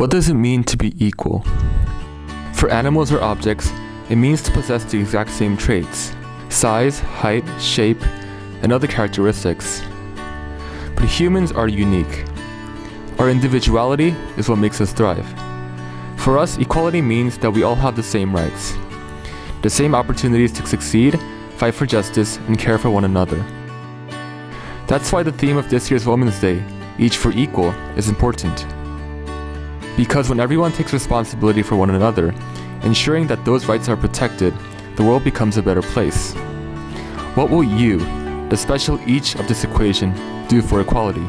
What does it mean to be equal? For animals or objects, it means to possess the exact same traits, size, height, shape, and other characteristics. But humans are unique. Our individuality is what makes us thrive. For us, equality means that we all have the same rights, the same opportunities to succeed, fight for justice, and care for one another. That's why the theme of this year's Women's Day, Each for Equal, is important. Because when everyone takes responsibility for one another, ensuring that those rights are protected, the world becomes a better place. What will you, the special each of this equation, do for equality?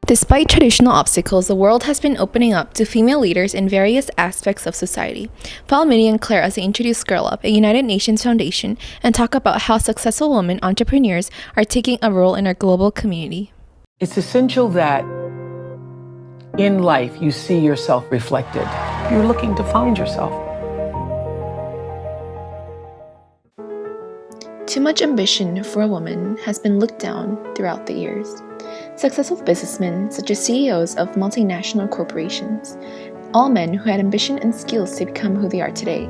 Despite traditional obstacles, the world has been opening up to female leaders in various aspects of society. Follow Minnie and Claire as they introduce Girl Up, a United Nations foundation, and talk about how successful women entrepreneurs are taking a role in our global community. It's essential that in life you see yourself reflected. You're looking to find yourself. Too much ambition for a woman has been looked down throughout the years. Successful businessmen, such as CEOs of multinational corporations, all men who had ambition and skills to become who they are today.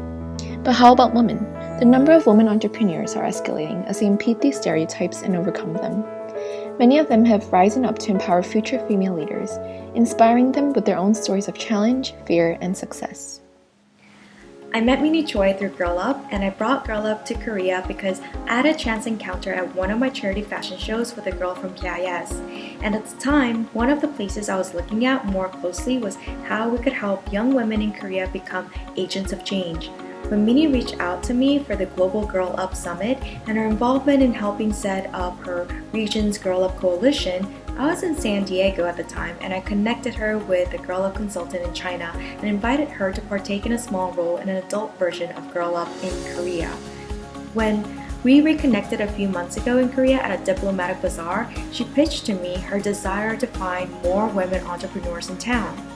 But how about women? The number of women entrepreneurs are escalating as they impede these stereotypes and overcome them. Many of them have risen up to empower future female leaders, inspiring them with their own stories of challenge, fear, and success. I met Minnie Choi through Girl Up, and I brought Girl Up to Korea because I had a chance encounter at one of my charity fashion shows with a girl from KIS. And at the time, one of the places I was looking at more closely was how we could help young women in Korea become agents of change. When Minnie reached out to me for the Global Girl Up Summit and her involvement in helping set up her region's Girl Up Coalition, I was in San Diego at the time, and I connected her with a Girl Up consultant in China and invited her to partake in a small role in an adult version of Girl Up in Korea. When we reconnected a few months ago in Korea at a diplomatic bazaar, she pitched to me her desire to find more women entrepreneurs in town.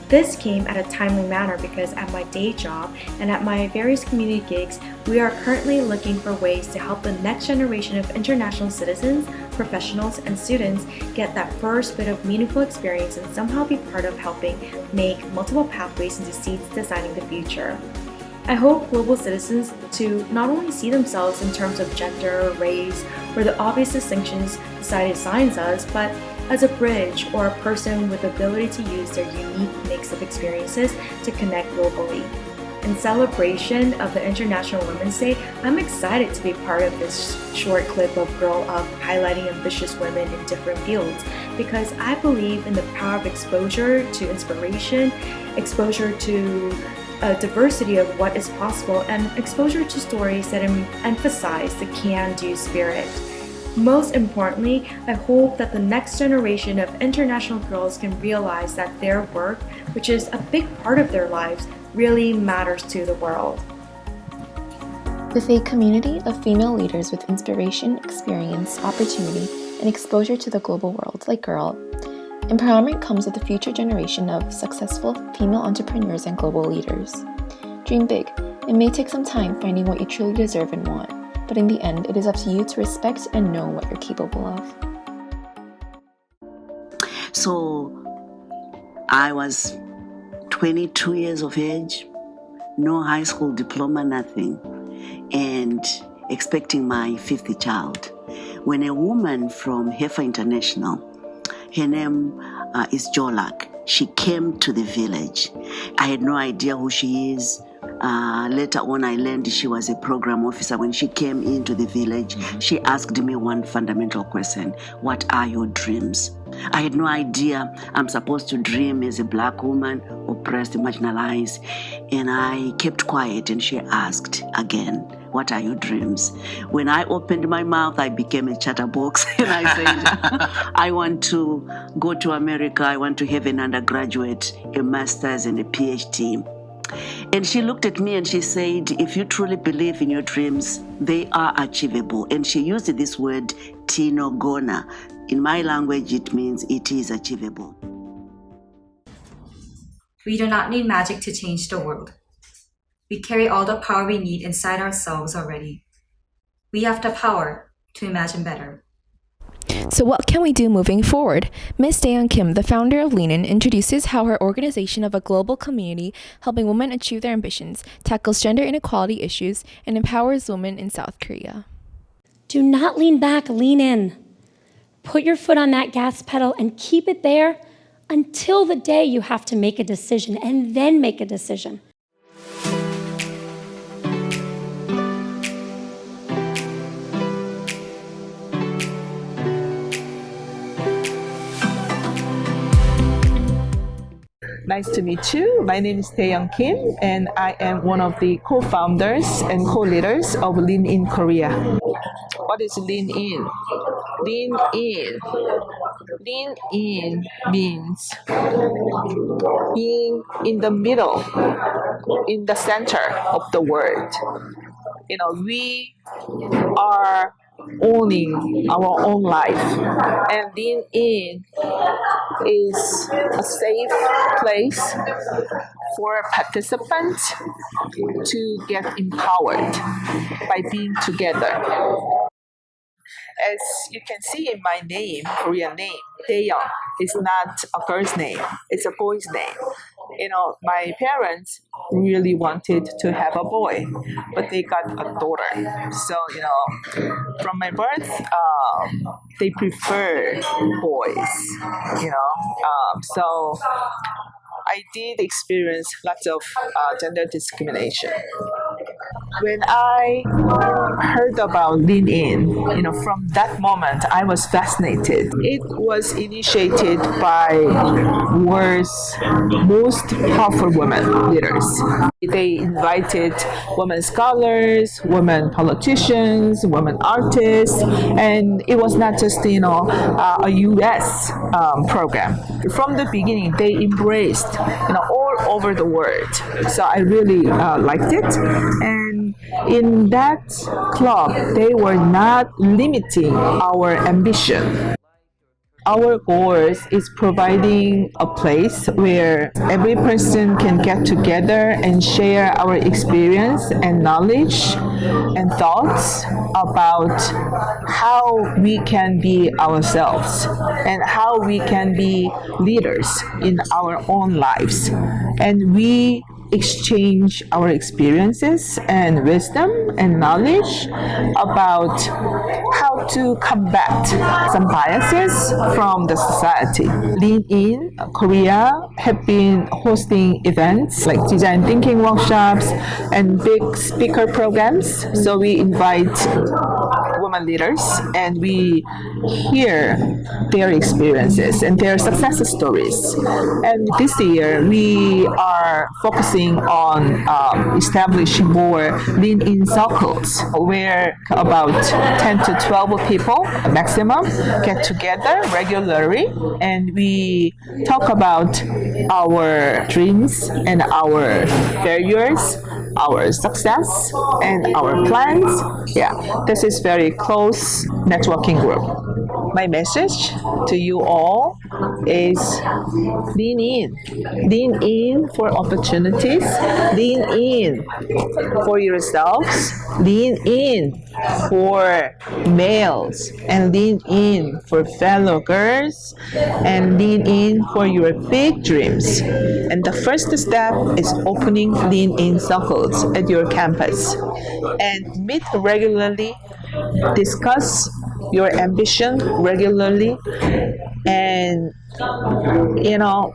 This came at a timely manner because at my day job and at my various community gigs, we are currently looking for ways to help the next generation of international citizens, professionals, and students get that first bit of meaningful experience and somehow be part of helping make multiple pathways into seeds designing the future. I hope global citizens to not only see themselves in terms of gender, race, or the obvious distinctions society assigns us, but as a bridge or a person with the ability to use their unique mix of experiences to connect globally. In celebration of the International Women's Day, I'm excited to be part of this short clip of Girl Up highlighting ambitious women in different fields because I believe in the power of exposure to inspiration, exposure to a diversity of what is possible, and exposure to stories that emphasize the can-do spirit. Most importantly, I hope that the next generation of international girls can realize that their work, which is a big part of their lives, really matters to the world. With a community of female leaders with inspiration, experience, opportunity, and exposure to the global world like Girl, empowerment comes with the future generation of successful female entrepreneurs and global leaders. Dream big. It may take some time finding what you truly deserve and want, but in the end, it is up to you to respect and know what you're capable of. So, I was 22 years of age, no high school diploma, nothing, and expecting my fifth child. When a woman from Heifer International, her name is Jolak, she came to the village. I had no idea who she is. Later on, I learned she was a program officer. When she came into the village, she asked me one fundamental question: what are your dreams? I had no idea I'm supposed to dream as a black woman, oppressed, marginalized. And I kept quiet, and she asked again, what are your dreams? When I opened my mouth, I became a chatterbox, and I said, I want to go to America. I want to have an undergraduate, a master's, and a PhD. And she looked at me and she said, if you truly believe in your dreams, they are achievable. And she used this word, tinogona. In my language, it means it is achievable. We do not need magic to change the world. We carry all the power we need inside ourselves already. We have the power to imagine better. So what can we do moving forward? Ms. Daeyoung Kim, the founder of Lean In, introduces how her organization of a global community helping women achieve their ambitions, tackles gender inequality issues, and empowers women in South Korea. Do not lean back, lean in. Put your foot on that gas pedal and keep it there until the day you have to make a decision, and then make a decision. Nice to meet you. My name is Daeyoung Kim, and I am one of the co-founders and co-leaders of Lean In Korea. What is Lean In? Lean In. Lean In means being in the middle, in the center of the word. We are owning our own life, and Lean In is a safe place for participants to get empowered by being together. As you can see in my name, Korean name, Daeyoung is not a girl's name, it's a boy's name. My parents really wanted to have a boy, but they got a daughter. So, from my birth, they prefer boys, so I did experience lots of gender discrimination. When I heard about Lean In, from that moment I was fascinated. It was initiated by world's most powerful women leaders. They invited women scholars, women politicians, women artists, and it was not just a U.S. program. From the beginning, they embraced all over the world. So I really liked it, and in that club, they were not limiting our ambition. Our goal is providing a place where every person can get together and share our experience and knowledge and thoughts about how we can be ourselves and how we can be leaders in our own lives. And we exchange our experiences and wisdom and knowledge about how to combat some biases from the society. Lean In Korea have been hosting events like design thinking workshops and big speaker programs. So we invite women leaders and we hear their experiences and their success stories. And this year we are focusing on establishing more Lean In circles where about 10 to 12 people maximum get together regularly, and we talk about our dreams and our failures, our success and our plans. Yeah, this is very close networking group. My message to you all is lean in. Lean in for opportunities. Lean in for yourselves. Lean in for males. And lean in for fellow girls. And lean in for your big dreams. And the first step is opening Lean In circles at your campus. And meet regularly. Discuss your ambition regularly, and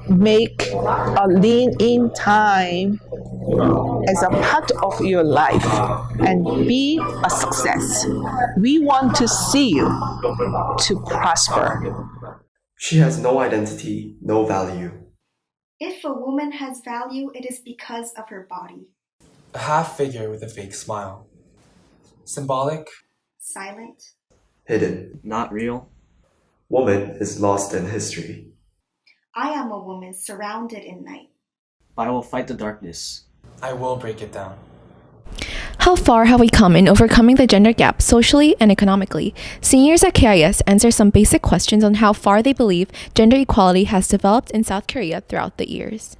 make a Lean In time as a part of your life and be a success. We want to see you to prosper. She has no identity, no value. If a woman has value, it is because of her body. A half figure with a fake smile. Symbolic. Silent. Hidden. Not real. Woman is lost in history. I am a woman surrounded in night. But I will fight the darkness. I will break it down. How far have we come in overcoming the gender gap socially and economically? Seniors at KIS answer some basic questions on how far they believe gender equality has developed in South Korea throughout the years.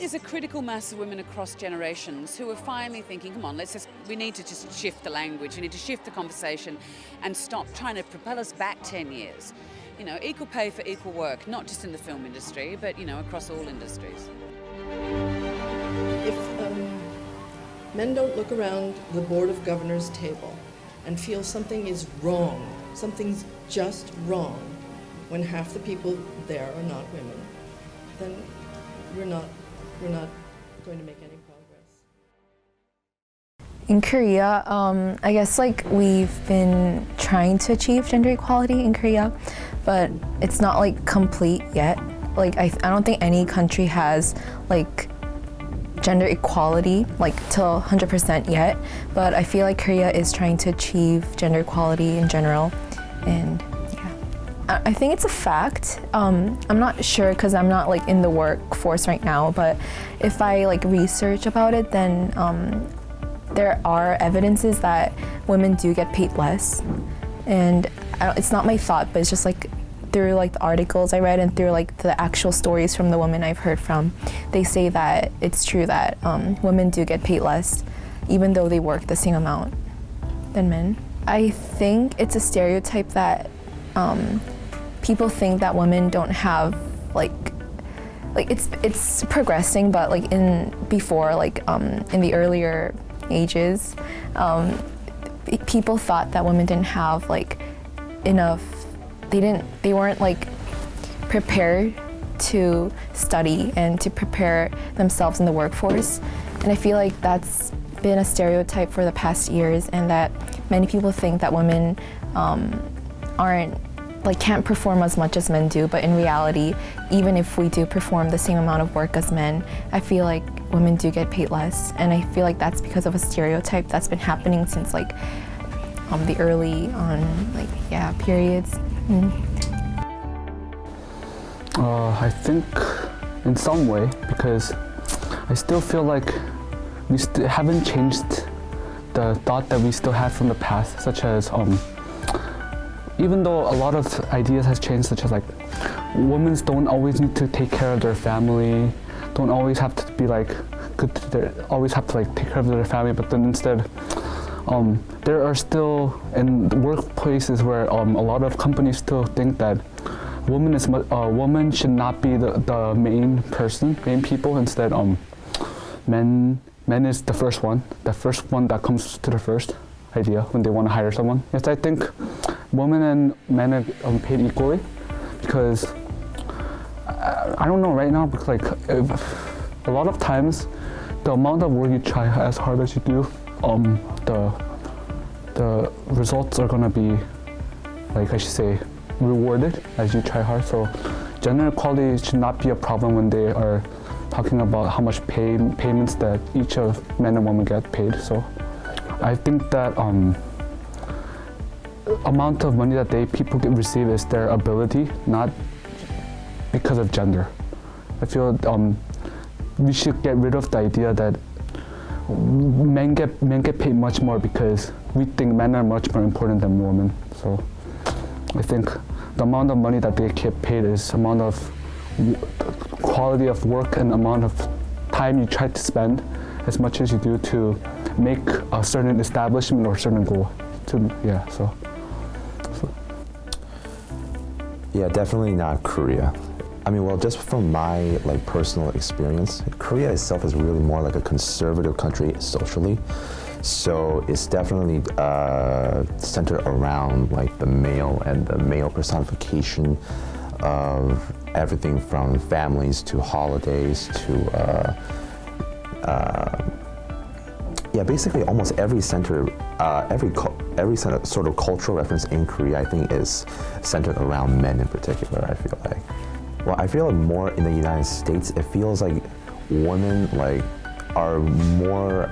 there's a critical mass of women across generations who are finally thinking, come on, we need to just shift the language, we need to shift the conversation and stop trying to propel us back 10 years. You know, equal pay for equal work, not just in the film industry, but, you know, across all industries. If men don't look around the Board of Governors table and feel something is wrong, something's just wrong, when half the people there are not women, then we're not going to make any progress. In Korea, I guess like we've been trying to achieve gender equality in Korea, but it's not like complete yet. Like I don't think any country has like gender equality like till 100% yet, but I feel like Korea is trying to achieve gender equality in general, and I think it's a fact. I'm not sure because I'm not like in the workforce right now, but if I like research about it, then there are evidences that women do get paid less. And it's not my thought, but it's just like through like the articles I read and through like the actual stories from the women I've heard from, they say that it's true that women do get paid less even though they work the same amount than men. I think it's a stereotype that people think that women don't have like it's progressing, but like in the earlier ages, people thought that women didn't have like enough. They weren't like prepared to study and to prepare themselves in the workforce, and I feel like that's been a stereotype for the past years, and that many people think that women can't perform as much as men do, but in reality, even if we do perform the same amount of work as men, I feel like women do get paid less, and I feel like that's because of a stereotype that's been happening since like the early on periods. I think in some way, because I still feel like we haven't changed the thought that we still had from the past, such as even though a lot of ideas has changed, such as like women don't always need to take care of their family, don't always have to be like good to always have to like take care of their family, but then instead there are still in workplaces where a lot of companies still think that woman should not be the main people. Instead men is the first one that comes to the first idea when they want to hire someone. Yes, I think women and men are paid equally, because I don't know right now, because like a lot of times the amount of work you try as hard as you do, the results are gonna be, like I should say, rewarded as you try hard. So gender equality should not be a problem when they are talking about how much payments that each of men and women get paid. So I think that amount of money that people receive is their ability, not because of gender. I feel we should get rid of the idea that men get paid much more because we think men are much more important than women. So I think the amount of money that they get paid is amount of quality of work and amount of time you try to spend as much as you do to make a certain establishment or certain goal. Yeah, definitely not Korea. I mean, well, just from my personal experience, Korea itself is really more like a conservative country socially. So it's definitely centered around the male and the male personification of everything from families to holidays to basically almost every sort of cultural reference in Korea, I think, is centered around men in particular. I feel like. Well, I feel like more in the United States, it feels like women are more,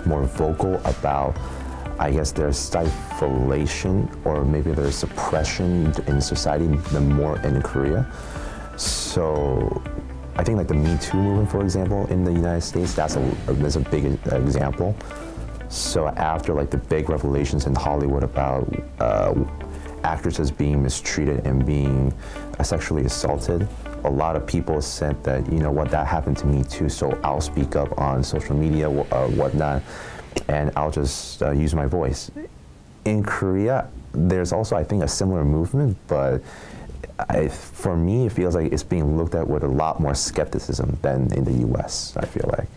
more vocal about, their stiflation or maybe their suppression in society than more in Korea. So I think the Me Too movement, for example, in the United States, that's a big example. So after the big revelations in Hollywood about actresses being mistreated and being sexually assaulted, a lot of people said that, you know what, that happened to me too, so I'll speak up on social media, whatnot, and I'll just use my voice. In Korea, there's also, I think, a similar movement, but for me, it feels like it's being looked at with a lot more skepticism than in the US, I feel like.